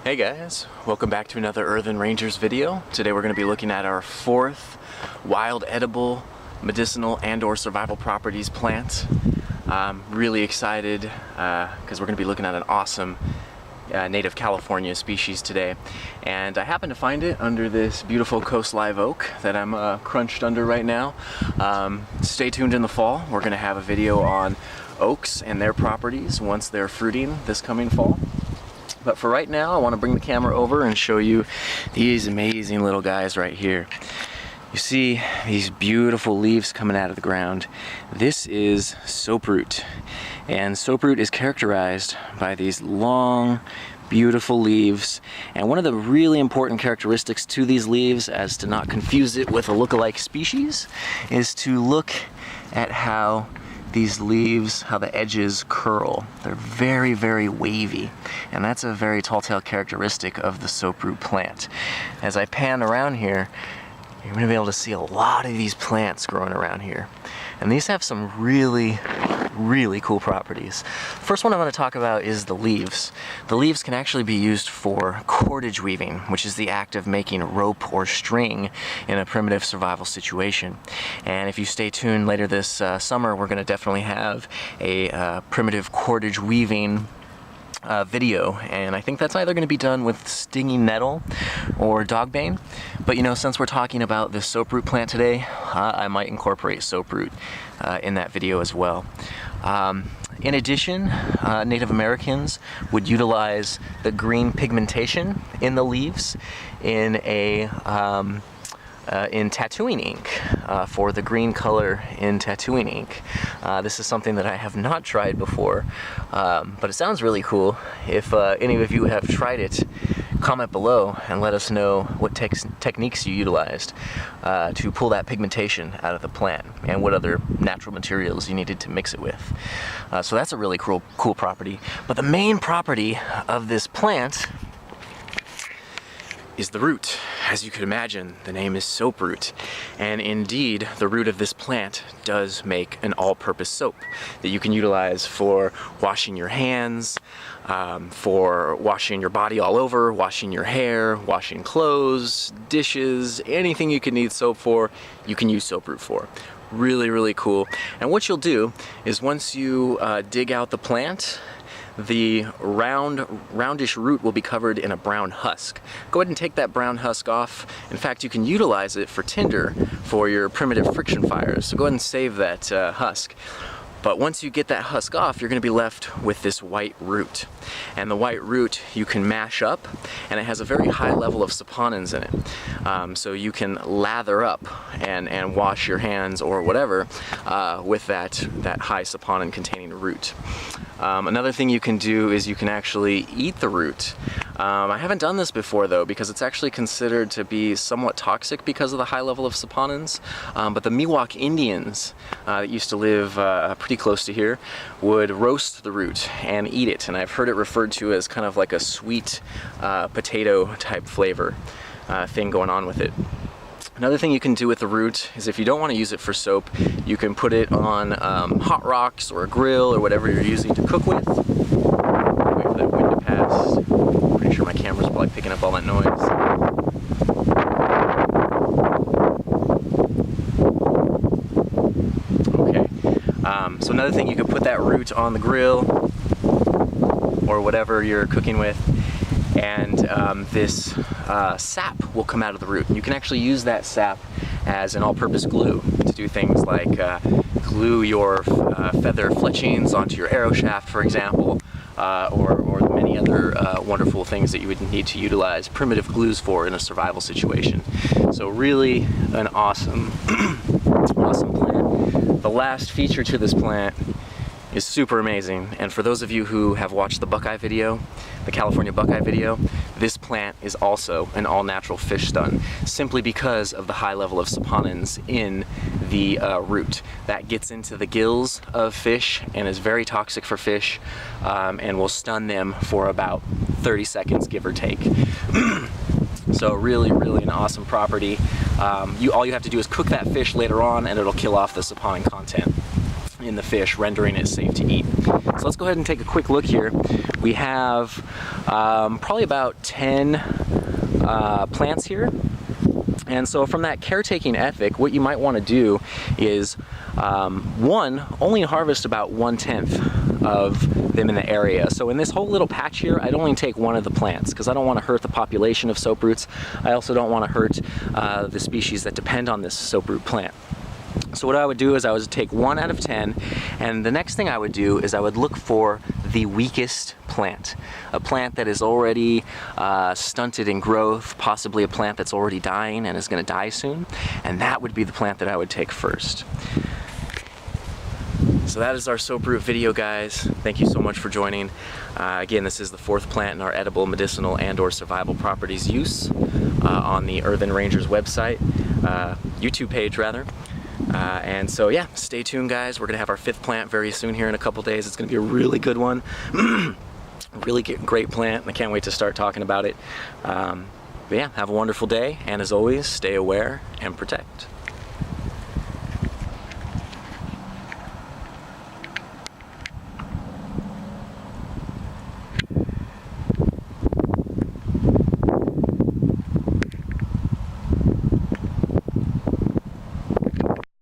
Hey guys, welcome back to another Earthen Rangers video. Today we're going to be looking at our fourth wild edible, medicinal and or survival properties plant. I'm really excited because we're going to be looking at an awesome native California species today. And I happen to find it under this beautiful coast live oak that I'm crunched under right now. Stay tuned in the fall. We're going to have a video on oaks and their properties once they're fruiting this coming fall. But for right now, I want to bring the camera over and show you these amazing little guys right here. You see these beautiful leaves coming out of the ground. This is Soaproot. And Soaproot is characterized by these long, beautiful leaves. And one of the really important characteristics to these leaves, as to not confuse it with a look-alike species, is to look at how these leaves, how the edges curl. They're very, very wavy, and that's a very telltale characteristic of the Soaproot plant. As I pan around here, you're going to be able to see a lot of these plants growing around here. And these have some really, really cool properties. First one I want to talk about is the leaves. The leaves can actually be used for cordage weaving, which is the act of making rope or string in a primitive survival situation. And if you stay tuned later this summer, we're going to definitely have a primitive cordage weaving video, and I think that's either going to be done with stinging nettle or dogbane. But you know, since we're talking about this Soaproot plant today, I might incorporate Soaproot in that video as well. In addition, Native Americans would utilize the green pigmentation in the leaves in tattooing ink, for the green color in tattooing ink. This is something that I have not tried before, but it sounds really cool. If any of you have tried it, comment below and let us know what techniques you utilized to pull that pigmentation out of the plant and what other natural materials you needed to mix it with. So that's a really cool property. But the main property of this plant is the root. As you could imagine, the name is Soaproot, and indeed the root of this plant does make an all-purpose soap that you can utilize for washing your hands, for washing your body all over, washing your hair, washing clothes, dishes, anything you could need soap for, you can use Soaproot for. Really, really cool. And what you'll do is once you dig out the plant, the roundish root will be covered in a brown husk. Go ahead and take that brown husk off. In fact, you can utilize it for tinder for your primitive friction fires. So go ahead and save that husk. But once you get that husk off, you're going to be left with this white root. And the white root you can mash up, and it has a very high level of saponins in it. So you can lather up and wash your hands or whatever with that high saponin containing root. Another thing you can do is you can actually eat the root. I haven't done this before though, because it's actually considered to be somewhat toxic because of the high level of saponins. But the Miwok Indians that used to live pretty close to here would roast the root and eat it, and I've heard it referred to as kind of like a sweet potato type flavor thing going on with it. Another thing you can do with the root is, if you don't want to use it for soap, you can put it on hot rocks or a grill or whatever you're using to cook with. Wait for that wind to pass. Pretty sure my camera's probably picking up all that noise. Okay. So another thing, you could put that root on the grill or whatever you're cooking with, and this sap will come out of the root. You can actually use that sap as an all-purpose glue to do things like glue your feather fletchings onto your arrow shaft, for example, or the many other wonderful things that you would need to utilize primitive glues for in a survival situation. So really an awesome, awesome plant. The last feature to this plant is super amazing, and for those of you who have watched the Buckeye video, the California Buckeye video, this plant is also an all-natural fish stun, simply because of the high level of saponins in the root. That gets into the gills of fish and is very toxic for fish, and will stun them for about 30 seconds, give or take. So really, really an awesome property. All you have to do is cook that fish later on, and it'll kill off the saponin content. in the fish, rendering it safe to eat. So let's go ahead and take a quick look here. We have probably about 10 plants here. And so from that caretaking ethic, what you might want to do is, one, only harvest about 1/10 of them in the area. So in this whole little patch here, I'd only take one of the plants because I don't want to hurt the population of soaproots. I also don't want to hurt the species that depend on this soaproot plant. So what I would do is I would take 1 out of 10, and the next thing I would do is I would look for the weakest plant. A plant that is already stunted in growth, possibly a plant that's already dying and is going to die soon, and that would be the plant that I would take first. So that is our Soaproot video, guys. Thank you so much for joining. Again, this is the 4th plant in our edible, medicinal, and/or survival properties use on the Earthen Rangers website, YouTube page rather. And so yeah, stay tuned, guys. We're gonna have our 5th plant very soon here in a couple days. It's gonna be a really good one. Really great plant, and I can't wait to start talking about it. But yeah, have a wonderful day, and as always, stay aware and protect.